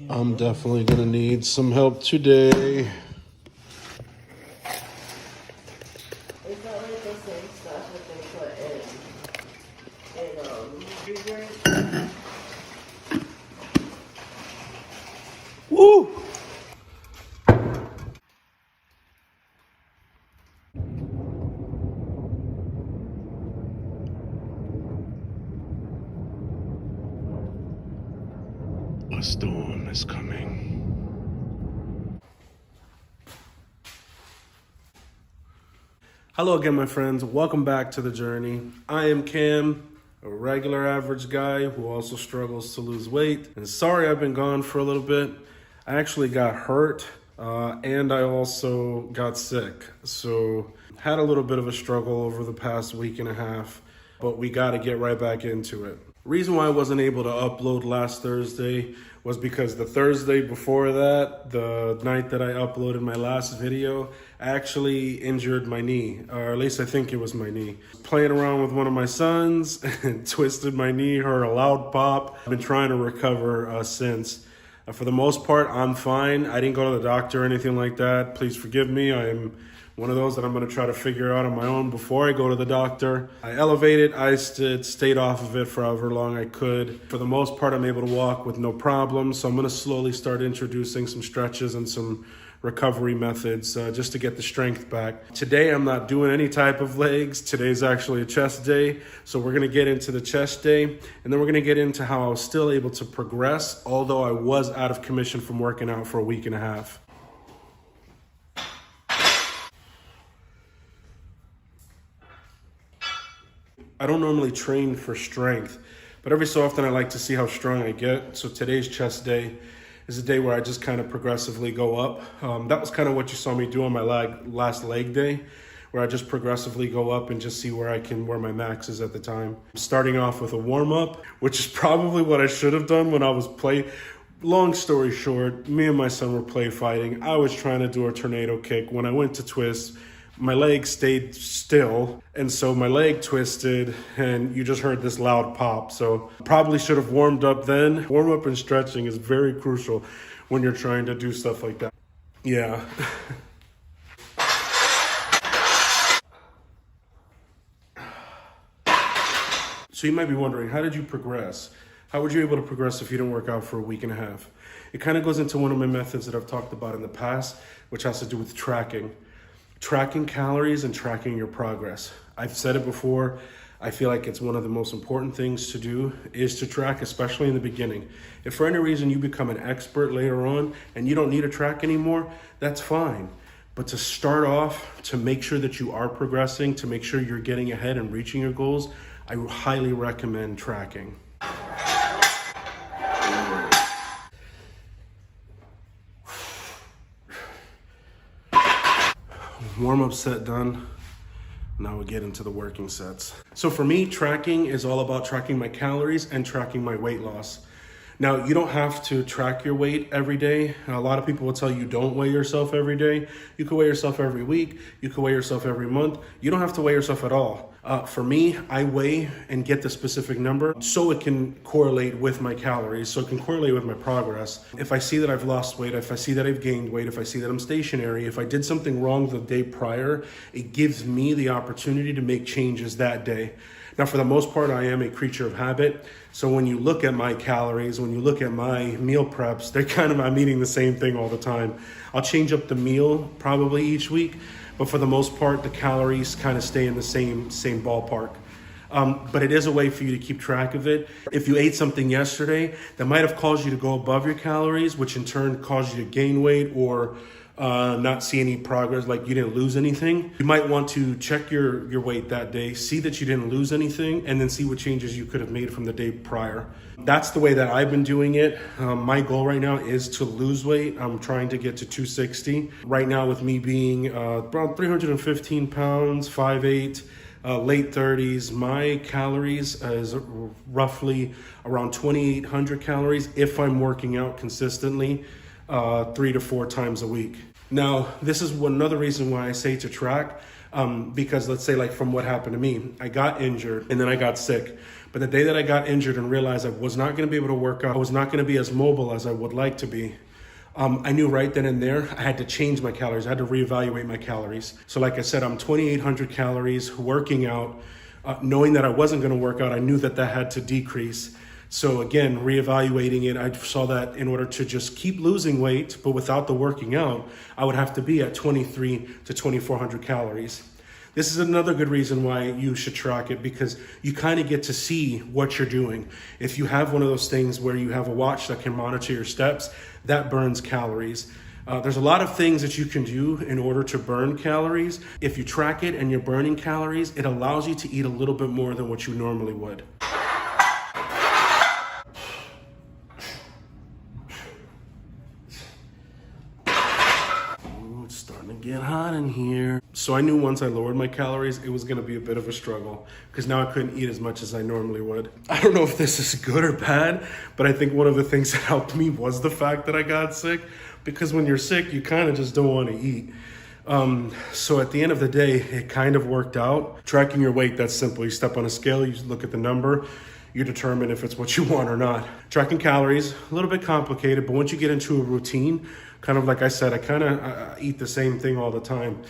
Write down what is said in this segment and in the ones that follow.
I'm definitely gonna need some help today. It's not like the same stuff that they put in refrigerant. Woo! A storm is coming. Hello again, my friends. Welcome back to The Journey. I am Cam, a regular average guy who also struggles to lose weight. And sorry I've been gone for a little bit. I actually got hurt and I also got sick. So had a little bit of a struggle over the past week and a half, but we got to get right back into it. Reason why I wasn't able to upload last Thursday was because the Thursday before that, the night that I uploaded my last video, I actually injured my knee, or at least I think it was my knee. Playing around with one of my sons and twisted my knee, heard a loud pop. I've been trying to recover since. For the most part, I'm fine. I didn't go to the doctor or anything like that. Please forgive me. I am one of those that I'm going to try to figure out on my own before I go to the doctor. I elevated, iced it, stayed off of it for however long I could. For the most part, I'm able to walk with no problem. So I'm going to slowly start introducing some stretches and some recovery methods just to get the strength back. Today, I'm not doing any type of legs. Today's actually a chest day. So we're going to get into the chest day. And then we're going to get into how I was still able to progress, although I was out of commission from working out for a week and a half. I don't normally train for strength, but every so often I like to see how strong I get. So today's chest day is a day where I just kind of progressively go up. That was kind of what you saw me do on my last leg day, where I just progressively go up and just see where my max is at the time. Starting off with a warm up, which is probably what I should have done when I was Long story short, me and my son were play fighting. I was trying to do a tornado kick. When I went to twist, my leg stayed still, and so my leg twisted, and you just heard this loud pop. So probably should have warmed up then. Warm up and stretching is very crucial when you're trying to do stuff like that. Yeah. So you might be wondering, how did you progress? How were you able to progress if you didn't work out for a week and a half? It kind of goes into one of my methods that I've talked about in the past, which has to do with tracking. Tracking calories and tracking your progress. I've said it before, I feel like it's one of the most important things to do is to track, especially in the beginning. If for any reason you become an expert later on and you don't need to track anymore, that's fine. But to start off, to make sure that you are progressing, to make sure you're getting ahead and reaching your goals, I highly recommend tracking. Warm-up set done. Now we get into the working sets. So for me, tracking is all about tracking my calories and tracking my weight loss. Now, you don't have to track your weight every day. A lot of people will tell you don't weigh yourself every day. You can weigh yourself every week. You can weigh yourself every month. You don't have to weigh yourself at all. For me, I weigh and get the specific number so it can correlate with my calories, so it can correlate with my progress. If I see that I've lost weight, if I see that I've gained weight, if I see that I'm stationary, if I did something wrong the day prior, it gives me the opportunity to make changes that day. Now, for the most part, I am a creature of habit. So when you look at my calories, when you look at my meal preps, I'm eating the same thing all the time. I'll change up the meal probably each week, but for the most part, the calories kind of stay in the same ballpark. But it is a way for you to keep track of it. If you ate something yesterday that might have caused you to go above your calories, which in turn caused you to gain weight or not see any progress, like you didn't lose anything, you might want to check your weight that day, see that you didn't lose anything, and then see what changes you could have made from the day prior. That's the way that I've been doing it. My goal right now is to lose weight. I'm trying to get to 260. Right now, with me being around 315 pounds, 5'8", late 30s, my calories is roughly around 2,800 calories if I'm working out consistently 3 to 4 times a week. Now, this is another reason why I say to track. Because let's say like from what happened to me, I got injured and then I got sick. But the day that I got injured and realized I was not going to be able to work out, I was not going to be as mobile as I would like to be. I knew right then and there I had to change my calories. I had to reevaluate my calories. So like I said, I'm 2,800 calories working out. Knowing that I wasn't going to work out, I knew that that had to decrease. So again, reevaluating it, I saw that in order to just keep losing weight, but without the working out, I would have to be at 23 to 2,400 calories. This is another good reason why you should track it, because you kind of get to see what you're doing. If you have one of those things where you have a watch that can monitor your steps, that burns calories. There's a lot of things that you can do in order to burn calories. If you track it and you're burning calories, it allows you to eat a little bit more than what you normally would. It's starting to get hot in here. So I knew once I lowered my calories, it was gonna be a bit of a struggle because now I couldn't eat as much as I normally would. I don't know if this is good or bad, but I think one of the things that helped me was the fact that I got sick, because when you're sick, you kind of just don't want to eat. So at the end of the day, it kind of worked out. Tracking your weight, that's simple. You step on a scale, you look at the number, you determine if it's what you want or not. Tracking calories, a little bit complicated, but once you get into a routine, kind of like I said, I eat the same thing all the time.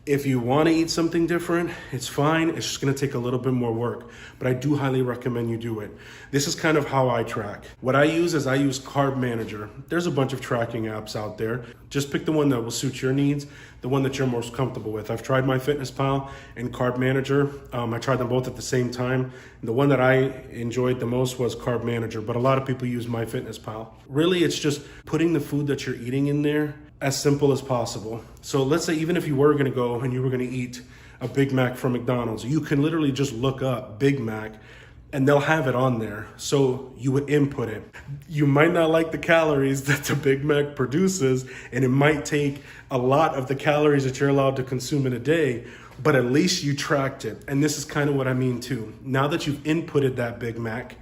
If you want to eat something different, it's fine. It's just going to take a little bit more work, but I do highly recommend you do it. This is kind of how I track. What I use is I use Carb Manager. There's a bunch of tracking apps out there. Just pick the one that will suit your needs, the one that you're most comfortable with. I've tried MyFitnessPal and Carb Manager. I tried them both at the same time. The one that I enjoyed the most was Carb Manager, but a lot of people use MyFitnessPal. Really, it's just putting the food that you're eating in there as simple as possible. So let's say even if you were gonna go and you were gonna eat a Big Mac from McDonald's, you can literally just look up Big Mac and they'll have it on there. So you would input it. You might not like the calories that the Big Mac produces, and it might take a lot of the calories that you're allowed to consume in a day, but at least you tracked it. And this is kind of what I mean too. Now that you've inputted that Big Mac,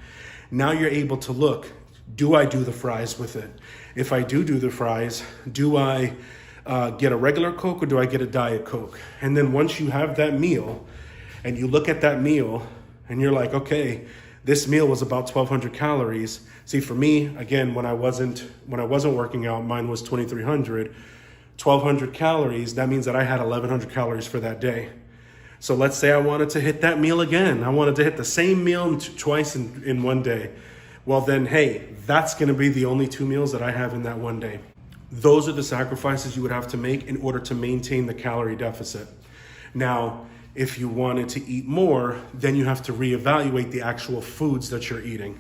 now you're able to look, do I do the fries with it? If I do the fries, do I get a regular Coke or do I get a Diet Coke? And then once you have that meal and you look at that meal and you're like, okay, this meal was about 1,200 calories. See, for me, again, when I wasn't working out, mine was 2,300, 1,200 calories. That means that I had 1,100 calories for that day. So let's say I wanted to hit that meal again. I wanted to hit the same meal twice in one day. Well then, hey, that's gonna be the only 2 meals that I have in that one day. Those are the sacrifices you would have to make in order to maintain the calorie deficit. Now, if you wanted to eat more, then you have to reevaluate the actual foods that you're eating.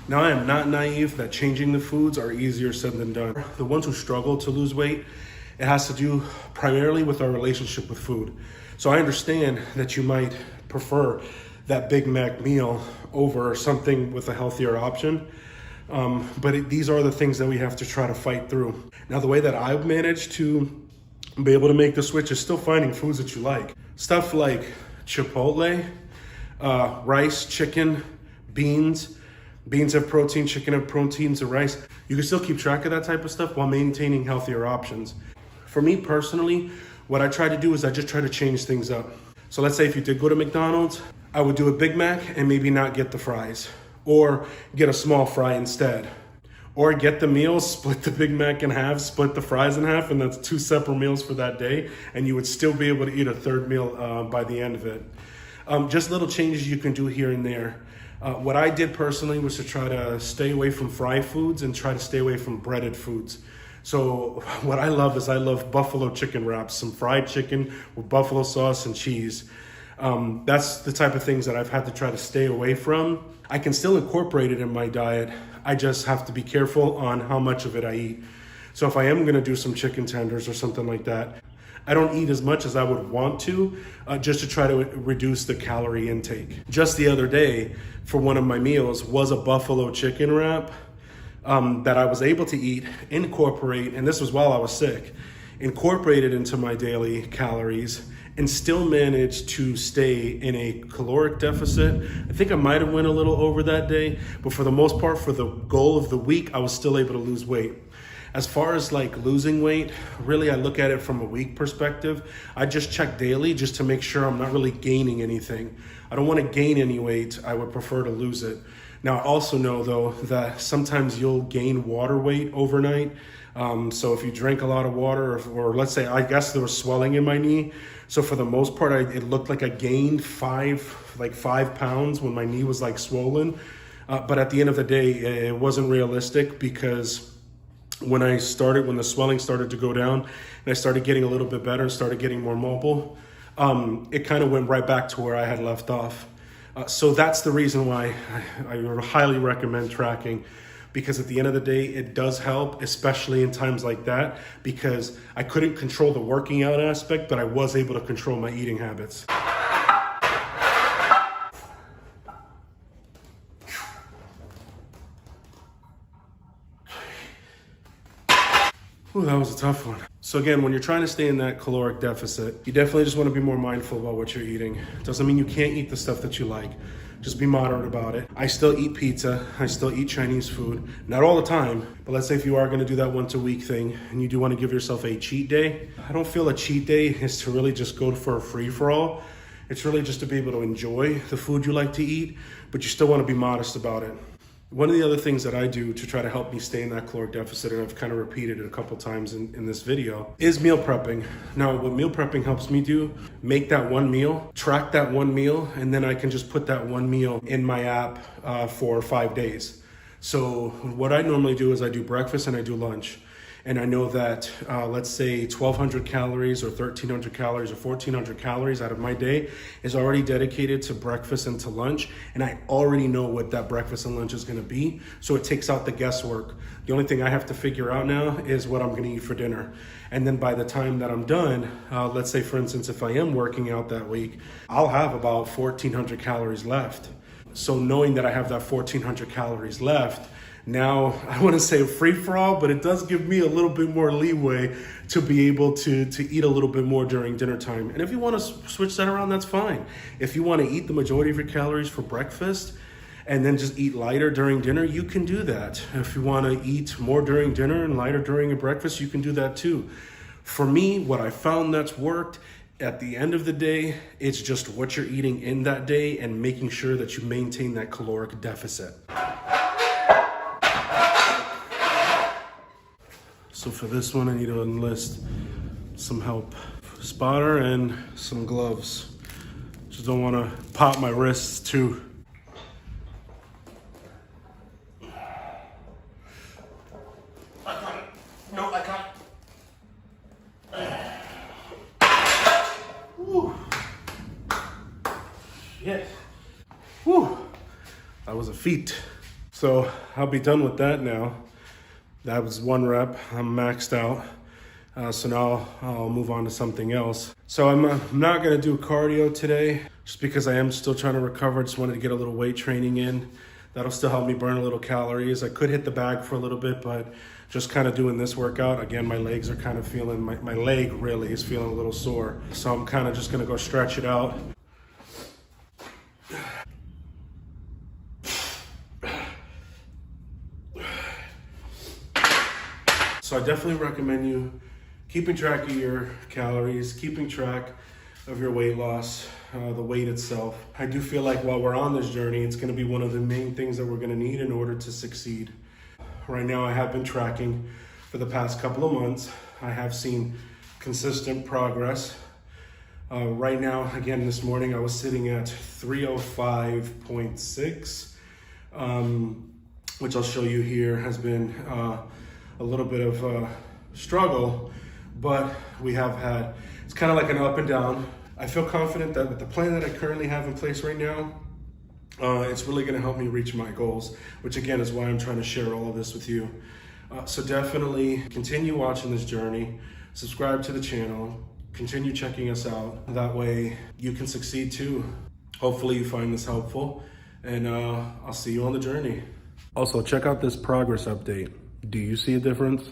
Now, I am not naive that changing the foods are easier said than done. The ones who struggle to lose weight, it has to do primarily with our relationship with food. So I understand that you might prefer that Big Mac meal over something with a healthier option. But these are the things that we have to try to fight through. Now, the way that I've managed to be able to make the switch is still finding foods that you like. Stuff like Chipotle, rice, chicken, beans. Beans have protein, chicken have proteins, and rice. You can still keep track of that type of stuff while maintaining healthier options. For me personally, what I try to do is I just try to change things up. So let's say if you did go to McDonald's, I would do a Big Mac and maybe not get the fries, or get a small fry instead. Or get the meals, split the Big Mac in half, split the fries in half, and that's 2 separate meals for that day, and you would still be able to eat a third meal by the end of it. Just little changes you can do here and there. What I did personally was to try to stay away from fried foods and try to stay away from breaded foods. So what I love is I love buffalo chicken wraps, some fried chicken with buffalo sauce and cheese. That's the type of things that I've had to try to stay away from. I can still incorporate it in my diet. I just have to be careful on how much of it I eat. So if I am gonna do some chicken tenders or something like that, I don't eat as much as I would want to, just to try to reduce the calorie intake. Just the other day, for one of my meals, was a buffalo chicken wrap that I was able to incorporate, and this was while I was sick, incorporate it into my daily calories, and still manage to stay in a caloric deficit. I think I might have went a little over that day, but for the most part, for the goal of the week, I was still able to lose weight. As far as like losing weight, really I look at it from a week perspective. I just check daily just to make sure I'm not really gaining anything. I don't want to gain any weight. I would prefer to lose it. Now, I also know though that sometimes you'll gain water weight overnight. So if you drink a lot of water, or let's say, I guess there was swelling in my knee. So for the most part, it looked like I gained 5 pounds when my knee was like swollen. But at the end of the day, it wasn't realistic, because when the swelling started to go down and I started getting a little bit better, started getting more mobile, it kind of went right back to where I had left off. So that's the reason why I highly recommend tracking, because at the end of the day, it does help, especially in times like that, because I couldn't control the working out aspect, but I was able to control my eating habits. Ooh, that was a tough one. So again, when you're trying to stay in that caloric deficit, you definitely just want to be more mindful about what you're eating. It doesn't mean you can't eat the stuff that you like. Just be moderate about it. I still eat pizza. I still eat Chinese food. Not all the time, but let's say if you are going to do that once a week thing and you do want to give yourself a cheat day, I don't feel a cheat day is to really just go for a free-for-all. It's really just to be able to enjoy the food you like to eat, but you still want to be modest about it. One of the other things that I do to try to help me stay in that caloric deficit, and I've kind of repeated it a couple times in this video, is meal prepping. Now, what meal prepping helps me do, make that one meal, track that one meal, and then I can just put that one meal in my app for 5 days. So what I normally do is I do breakfast and I do lunch. And I know that, let's say 1,200 calories or 1,300 calories or 1,400 calories out of my day is already dedicated to breakfast and to lunch. And I already know what that breakfast and lunch is gonna be. So it takes out the guesswork. The only thing I have to figure out now is what I'm gonna eat for dinner. And then by the time that I'm done, let's say for instance, if I am working out that week, I'll have about 1,400 calories left. So knowing that I have that 1,400 calories left, now, I want to say free-for-all, but it does give me a little bit more leeway to be able to eat a little bit more during dinner time. And if you want to switch that around, that's fine. If you want to eat the majority of your calories for breakfast and then just eat lighter during dinner, you can do that. If you want to eat more during dinner and lighter during your breakfast, you can do that too. For me, what I found that's worked, at the end of the day, it's just what you're eating in that day and making sure that you maintain that caloric deficit. So for this one, I need to enlist some help. Spotter and some gloves. Just don't want to pop my wrists too. I got it. No, I got it. Woo. Yes. Woo. That was a feat. So I'll be done with that now. That was 1 rep, I'm maxed out. So now I'll move on to something else. So I'm not gonna do cardio today, just because I am still trying to recover. Just wanted to get a little weight training in. That'll still help me burn a little calories. I could hit the bag for a little bit, but just kind of doing this workout, again, my legs are kind of feeling, my leg really is feeling a little sore. So I'm kind of just gonna go stretch it out. So I definitely recommend you keeping track of your calories, keeping track of your weight loss, the weight itself. I do feel like while we're on this journey, it's gonna be one of the main things that we're gonna need in order to succeed. Right now, I have been tracking for the past couple of months. I have seen consistent progress. Right now, again, this morning, I was sitting at 305.6, which I'll show you here has been a little bit of a struggle, but we have had, it's kind of like an up and down. I feel confident that with the plan that I currently have in place right now, it's really gonna help me reach my goals, which again is why I'm trying to share all of this with you. So definitely continue watching this journey, subscribe to the channel, continue checking us out. That way you can succeed too. Hopefully you find this helpful, and I'll see you on the journey. Also, check out this progress update. Do you see a difference?